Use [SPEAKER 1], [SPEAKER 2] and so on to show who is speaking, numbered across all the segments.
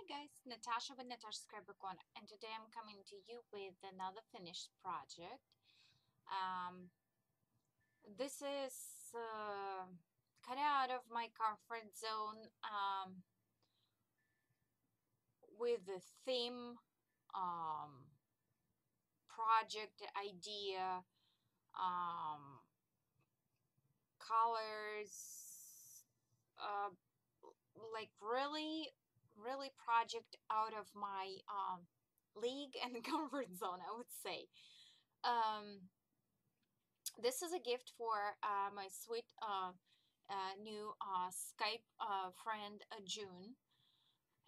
[SPEAKER 1] Hi guys, Natasha with Natasha'ScrapbooKorner, and today I'm coming to you with another finished project. Um, this is kind of out of my comfort zone with the theme, project idea, um, colors, uh, like really project out of my league and comfort zone, I would say. Um, this is a gift for my sweet new Skype friend June,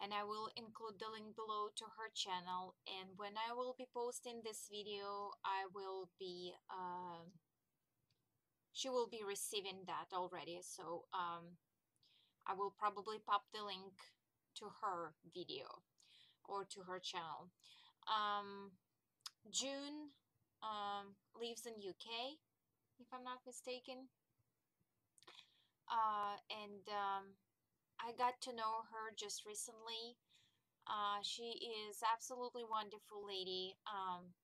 [SPEAKER 1] and I will include the link below to her channel. And when I will be posting this video, I will be she will be receiving that already. So I will probably pop the link to her video or to her channel. June lives in UK, if I'm not mistaken. And I got to know her just recently. She is absolutely wonderful lady,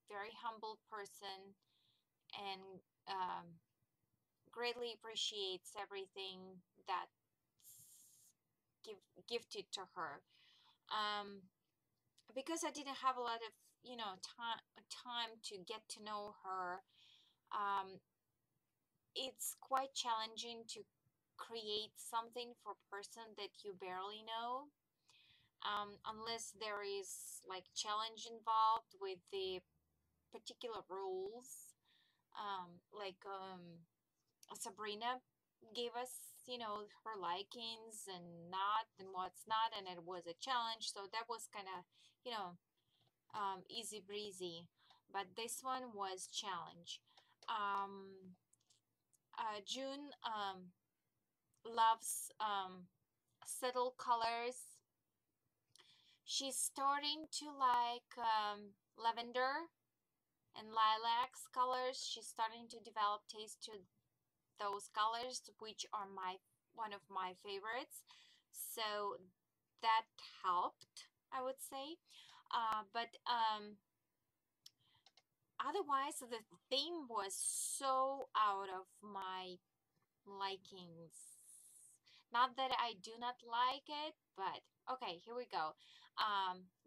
[SPEAKER 1] very humble person, and greatly appreciates everything that's give, gifted to her. Um, because I didn't have a lot of time to get to know her. Um, it's quite challenging to create something for a person that you barely know, unless there is like challenge involved with the particular rules, like Sabrina gave us, her likings and not and what's not, and it was a challenge, so that was kind of, easy breezy, but this one was challenge. June loves subtle colors. She's starting to like lavender and lilacs colors. She's starting to develop taste to those colors, which are one of my favorites. So that helped, I would say. But otherwise, the theme was so out of my likings. Not that I do not like it, but okay, here we go.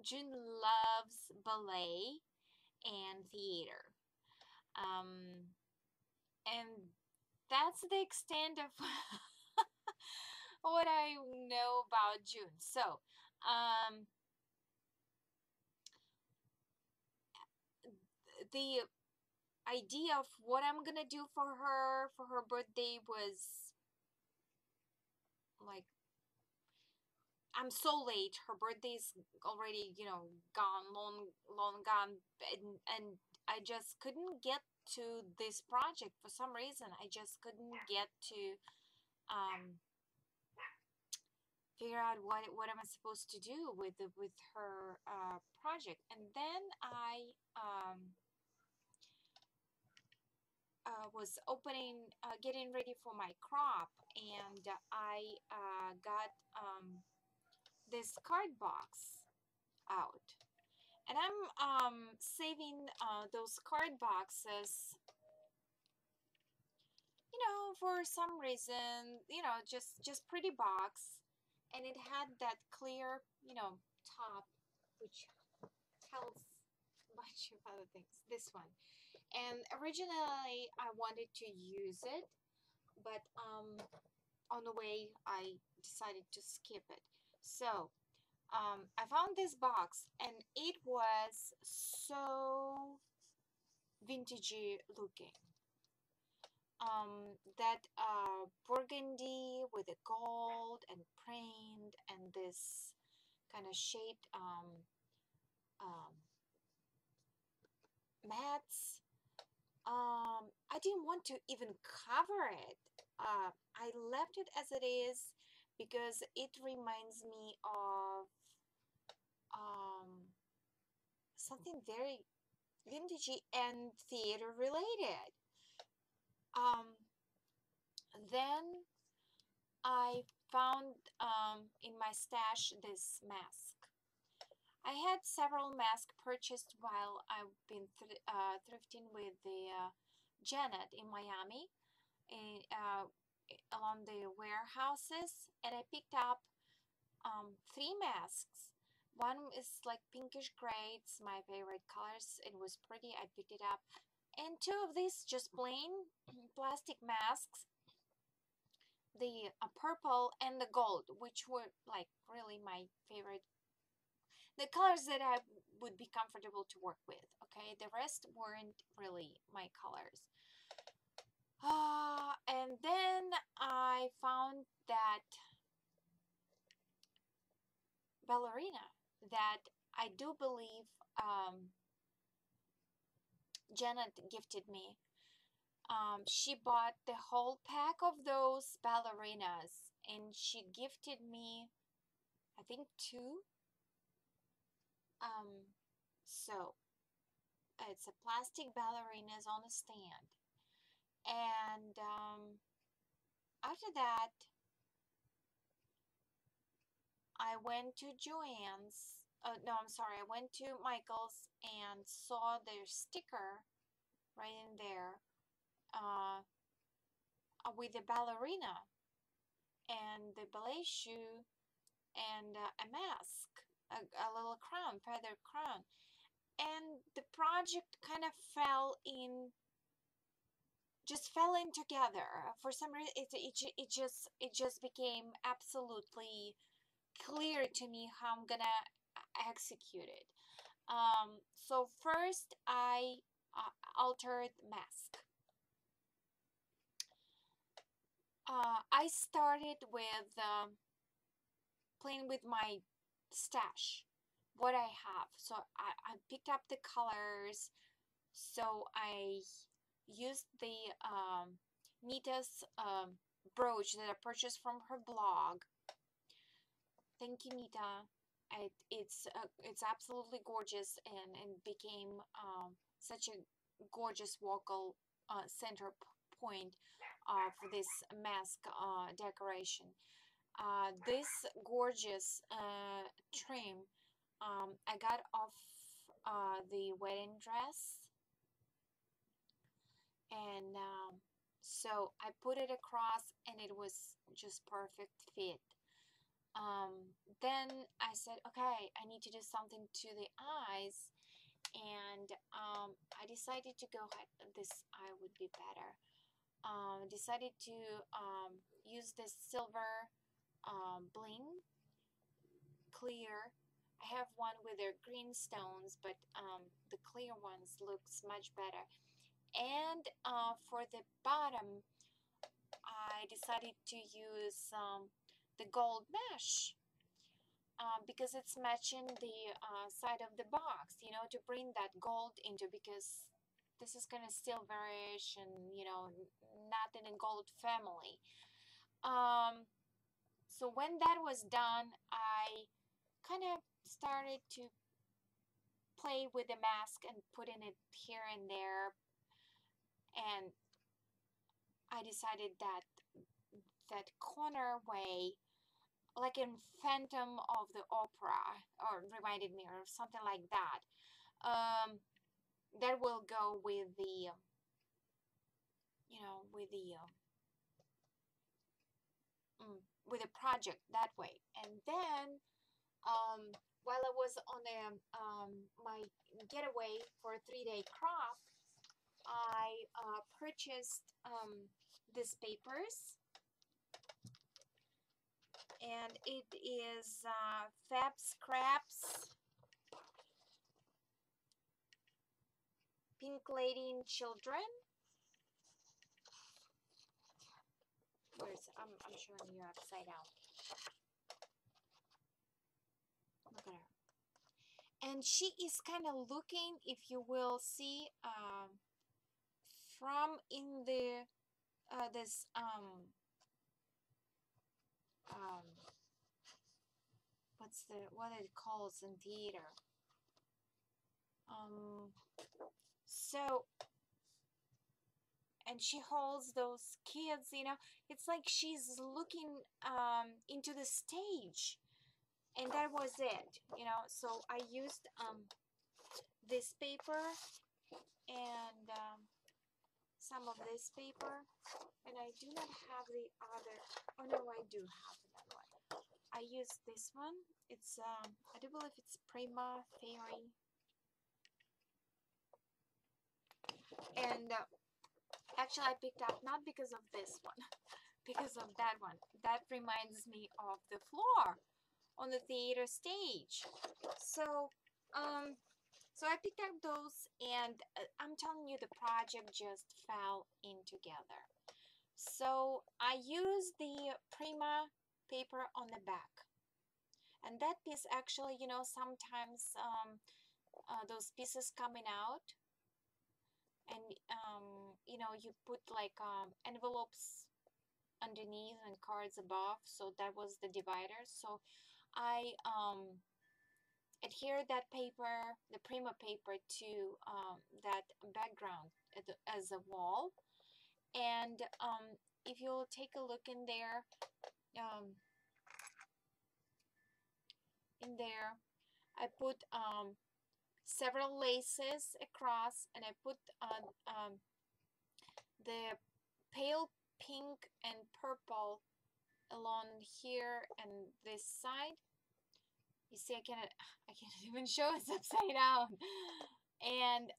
[SPEAKER 1] June loves ballet and theater. Um, and that's the extent of what I know about June. So, um, the idea of what I'm gonna do for her birthday was like, I'm so late. Her birthday's already, gone, long gone, and I just couldn't get to this project for some reason. I just couldn't get to um, figure out what am I supposed to do with her project. And then I was getting ready for my crop, and I got this card box out. And I'm saving those card boxes, for some reason, just pretty box. And it had that clear, top, which tells a bunch of other things. This one. And originally, I wanted to use it, but on the way, I decided to skip it. So I found this box, and it was so vintagey looking. That burgundy with the gold and print and this kind of shaped um, mats. I didn't want to even cover it. I left it as it is because it reminds me of something very vintagey and theater related. Um, then I found in my stash this mask. I had several masks purchased while I've been thrifting with the Janet in Miami, along the warehouses, and I picked up three masks. One is like pinkish gray. It's my favorite colors. It was pretty. I picked it up, and two of these just plain plastic masks. The purple and the gold, which were like really my favorite, the colors that I would be comfortable to work with. Okay, the rest weren't really my colors. And then I found that ballerina that I do believe Janet gifted me. She bought the whole pack of those ballerinas and she gifted me, I think, two. So it's a plastic ballerinas on a stand. And after that, I went to Joann's. No, I'm sorry. I went to Michael's and saw their sticker right in there uh, with the ballerina and the ballet shoe and a mask, a little crown, feather crown. And the project kind of just fell in together. For some reason, it just became absolutely clear to me how I'm gonna execute it. So first I altered mask. I started with playing with my stash, what I have. So I picked up the colors. So I used the Nita's brooch that I purchased from her blog. Thank you, Nita. It's absolutely gorgeous and became such a gorgeous vocal center point for this mask decoration. This gorgeous trim I got off the wedding dress, and so I put it across and it was just perfect fit. Then I said, okay, I need to do something to the eyes, and I decided to go ahead. This eye would be better. Decided to use this silver bling clear. I have one with their green stones, but the clear ones looks much better. And for the bottom, I decided to use the gold mesh because it's matching the side of the box, to bring that gold into, because this is kind of silverish and, not in a gold family. So when that was done, I kind of started to play with the mask and putting it here and there, and I decided that corner way, like in Phantom of the Opera, or reminded me of something like that. That will go with the, with the project that way. And then, while I was on my getaway for a 3-day crop, I purchased these papers, and it is Fab Scraps Pink Lady in Children. Where's I'm showing you upside down. Look at her. And she is kind of looking, if you will see, from in the this what it calls in theater. So, and she holds those kids, it's like she's looking into the stage. and that was it, you know. So I used this paper and some of this paper, and I do not have the other. Oh no, I do have another one. I use this one. It's I do believe it's Prima Fairy, and actually I picked up not because of this one, because of that one. That reminds me of the floor on the theater stage. So so I picked up those, and I'm telling you, the project just fell in together. So I used the Prima paper on the back, and that piece actually, you know, sometimes those pieces coming out, and you know, you put like envelopes underneath and cards above, so that was the divider. So I adhered that paper, the Prima paper, to that background as a wall. And if you'll take a look in there, um, I put several laces across, and I put the pale pink and purple along here and this side. You see, I can't even show it's upside down. And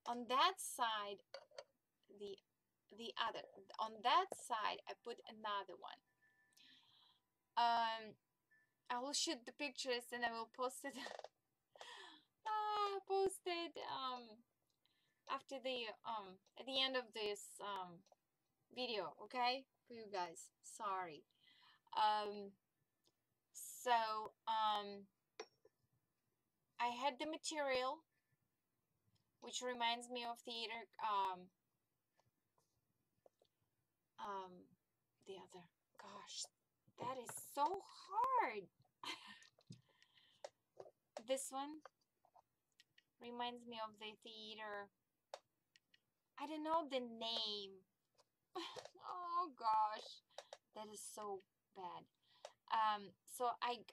[SPEAKER 1] on that side, the other, on that side, I put another one. I will shoot the pictures and I will post it. Post it after the at the end of this video, okay, for you guys. Sorry. So I had the material, which reminds me of theater. The other. Gosh, that is so hard. This one reminds me of the theater. I don't know the name. Oh gosh, that is so bad. So I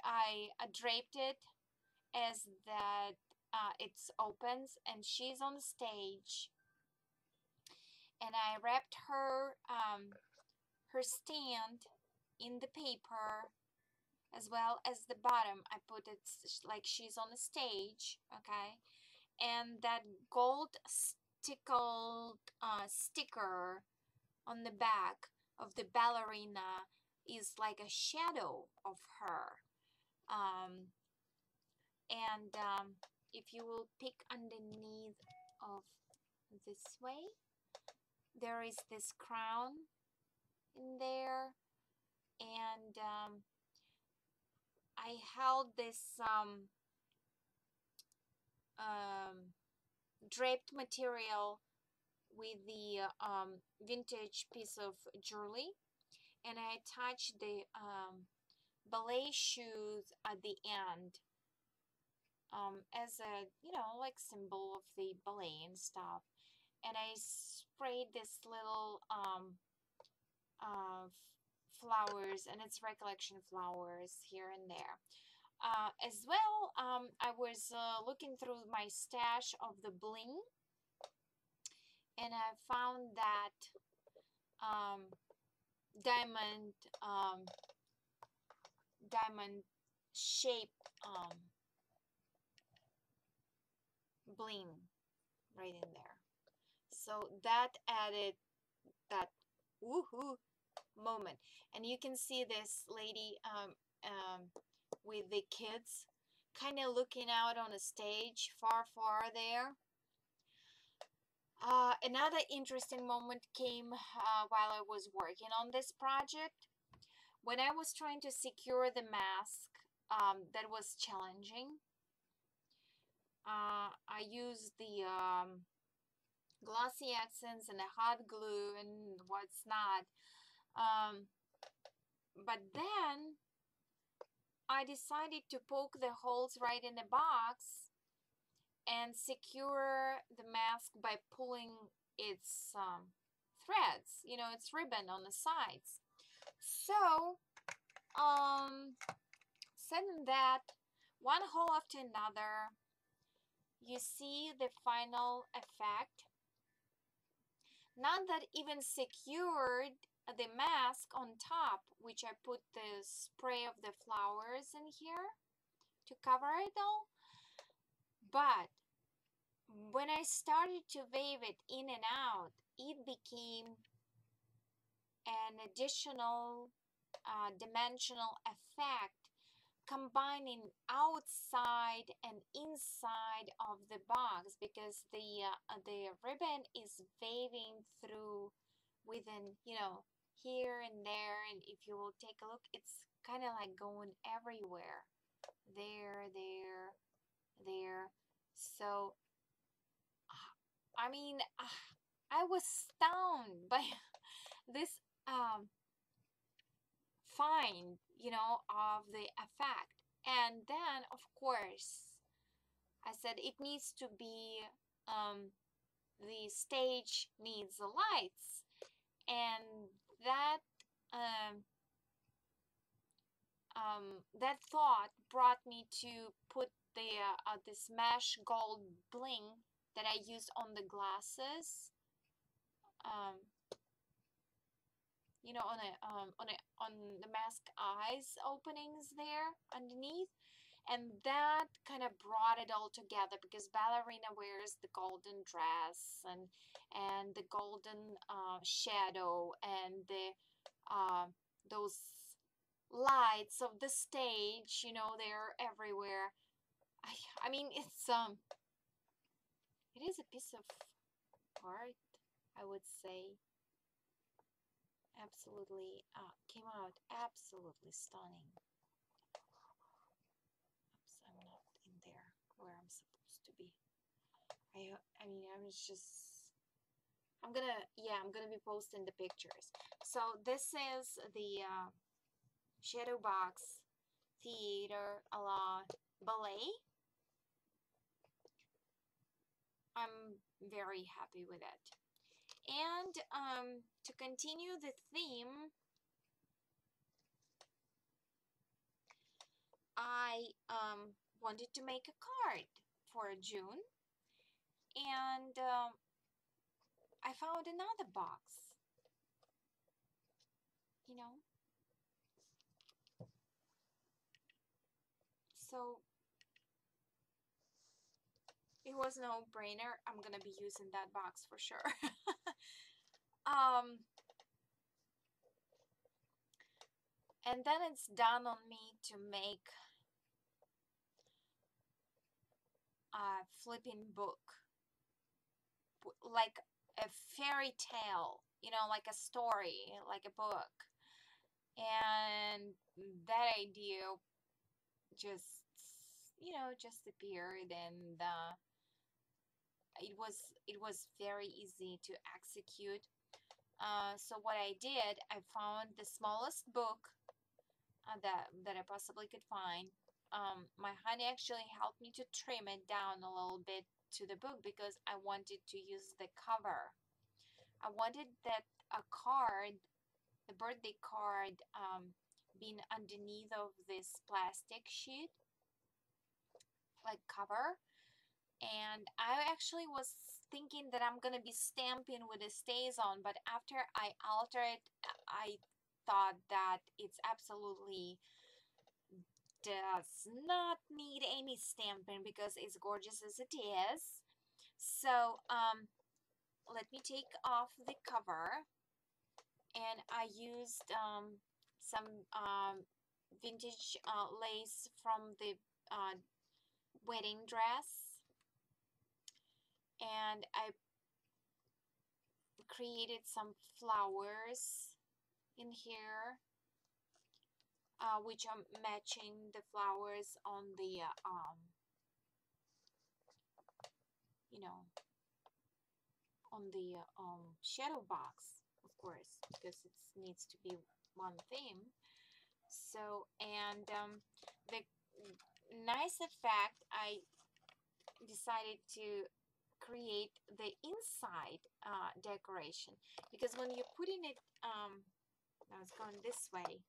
[SPEAKER 1] draped it as that it opens, and she's on the stage, and I wrapped her her stand in the paper, as well as the bottom. I put it like she's on the stage, okay, and that gold sticker on the back of the ballerina is like a shadow of her. And if you will pick underneath of this way, there is this crown in there, and I held this draped material with the vintage piece of jewelry, and I attached the ballet shoes at the end, as a, you know, like symbol of the ballet and stuff. And I sprayed this little flowers, and it's recollection flowers here and there. As well, I was looking through my stash of the bling, and I found that diamond diamond shape bling right in there. So that added that woohoo moment. And you can see this lady with the kids kind of looking out on the stage far there. Another interesting moment came while I was working on this project. When I was trying to secure the mask, that was challenging. I used the glossy accents and the hot glue and what's not. But then I decided to poke the holes right in the box and secure the mask by pulling its threads, you know, its ribbon on the sides. So Setting that one hole after another, you see the final effect. Not that even secured the mask on top, which I put the spray of the flowers in here to cover it all. But when I started to wave it in and out, it became an additional dimensional effect, combining outside and inside of the box, because the ribbon is waving through within, here and there. And if you will take a look, it's kind of like going everywhere, there, so I mean, I was stunned by this find, of the effect. And then, of course, I said it needs to be, the stage needs the lights. And um, that thought brought me to put this mesh gold bling that I used on the glasses, um, on the mask eyes openings there underneath. And that kind of brought it all together, because ballerina wears the golden dress and the golden shadow, and those lights of the stage, they're everywhere. I mean, it is a piece of art, I would say. Absolutely, came out absolutely stunning. Oops, I'm not in there where I'm supposed to be. I mean, I'm gonna be posting the pictures. So this is the shadow box theater a la ballet. I'm very happy with it. And to continue the theme, I wanted to make a card for June, and I found another box, so it was no brainer. I'm gonna be using that box for sure. And then it's done on me to make a flipping book, like a fairy tale, like a story, like a book. And that idea just, just appeared, and it was very easy to execute. So what I did, I found the smallest book that I possibly could find. My honey actually helped me to trim it down a little bit to the book, because I wanted to use the cover. I wanted that a card, the birthday card, being underneath of this plastic sheet, like cover. And I actually was thinking that I'm gonna be stamping with a StazOn, but after I altered it, I thought that it's absolutely does not need any stamping, because it's gorgeous as it is. So let me take off the cover, and I used some vintage lace from the wedding dress, and I created some flowers in here, which I'm matching the flowers on the shadow box, of course, because it needs to be one theme. So, and the nice effect, I decided to create the inside decoration, because when you're putting it, now it's going this way,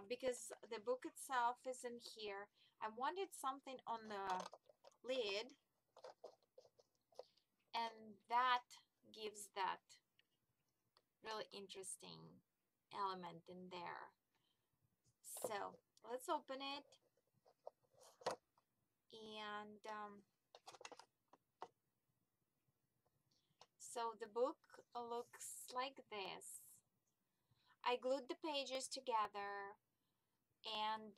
[SPEAKER 1] because the book itself is in here. I wanted something on the lid, and that gives that really interesting element in there. So let's open it. And so the book looks like this. I glued the pages together, and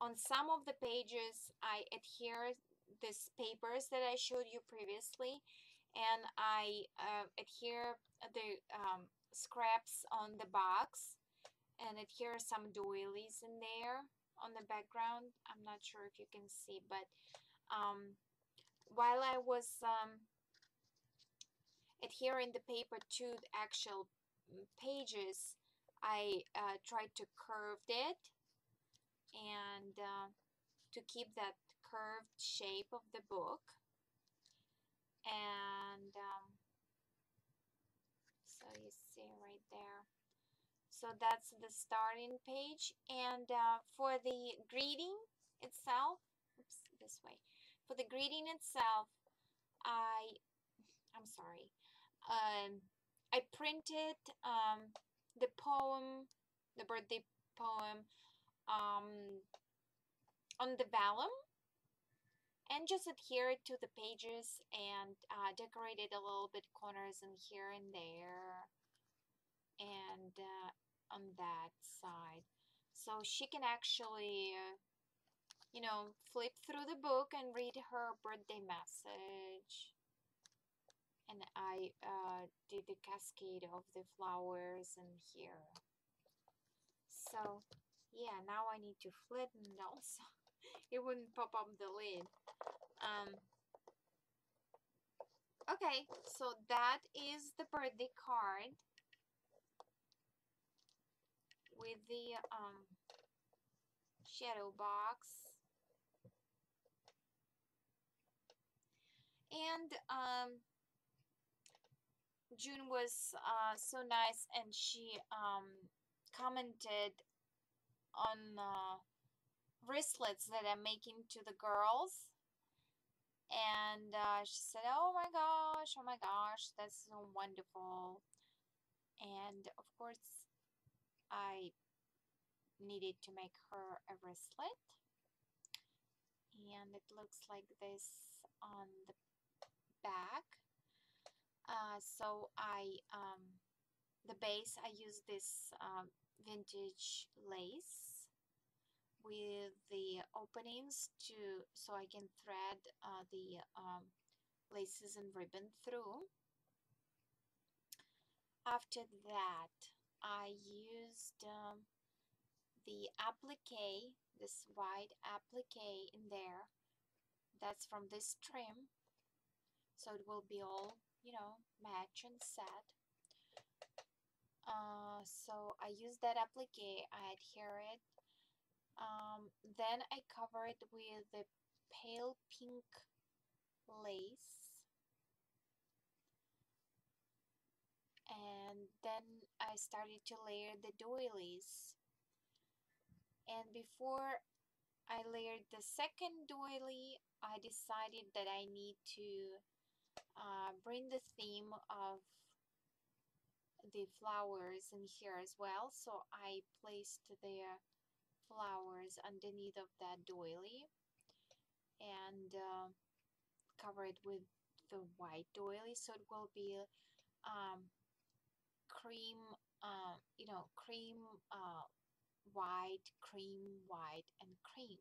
[SPEAKER 1] on some of the pages I adhere these papers that I showed you previously, and I adhere the scraps on the box, and adhere some doilies in there on the background. I'm not sure if you can see, but while I was adhering the paper to the actual pages, I tried to curve it, and to keep that curved shape of the book. And so you see right there. So that's the starting page. And for the greeting itself, oops, this way. For the greeting itself, I'm sorry. I printed the poem, the birthday poem, on the vellum, and just adhere it to the pages, and decorated a little bit corners in here and there, and on that side, so she can actually flip through the book and read her birthday message. And I did the cascade of the flowers in here. So yeah, now I need to flatten it also. It wouldn't pop up the lid. Okay, so that is the birthday card with the shadow box. And June was so nice, and she commented on bracelets that I'm making to the girls. And she said, oh my gosh, that's so wonderful. And of course, I needed to make her a bracelet. And it looks like this on the back. So the base, I use this vintage lace with the openings so I can thread the laces and ribbon through. After that, I used the applique, this white applique in there. That's from this trim, so it will be all, match and set. So I use that applique, I adhere it. Then I cover it with the pale pink lace, and then I started to layer the doilies. And before I layered the second doily, I decided that I need to bring the theme of the flowers in here as well. So I placed the flowers underneath of that doily, and cover it with the white doily, so it will be cream, cream, white, and cream.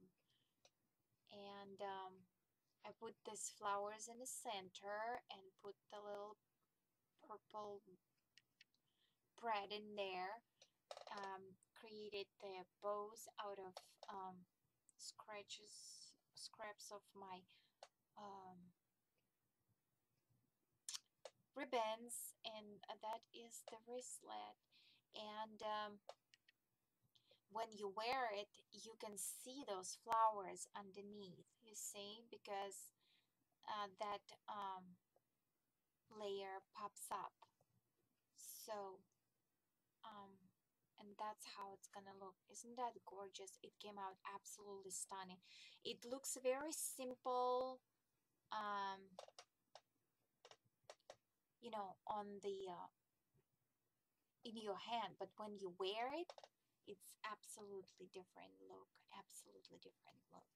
[SPEAKER 1] And I put these flowers in the center, and put the little purple thread in there. Created the bows out of scraps of my ribbons, and that is the bracelet. And when you wear it, you can see those flowers underneath, you see, because that layer pops up. So and that's how it's gonna look. Isn't that gorgeous? It came out absolutely stunning. It looks very simple, um, on the in your hand, but when you wear it, it's absolutely different look. Absolutely different look.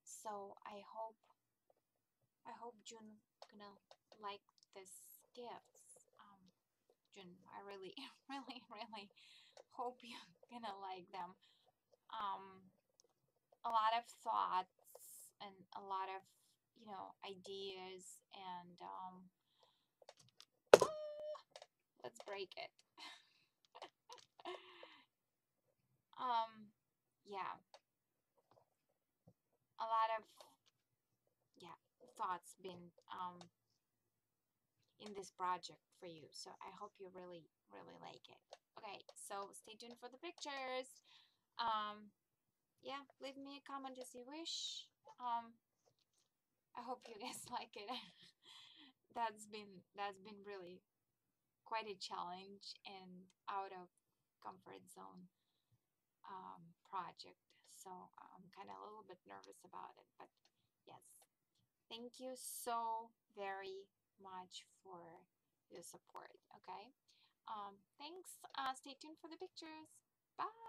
[SPEAKER 1] So I hope June gonna like this gifts. June, I really, really, really hope you're gonna like them. Um, a lot of thoughts and a lot of ideas and let's break it. um, yeah, a lot of yeah thoughts been in this project for you. So I hope you really, really like it. Okay, so stay tuned for the pictures. Um, yeah, leave me a comment as you wish. I hope you guys like it. That's been really quite a challenge and out of comfort zone project. So I'm kind of a little bit nervous about it, but yes, thank you so very much for your support. Okay. Thanks. Stay tuned for the pictures. Bye.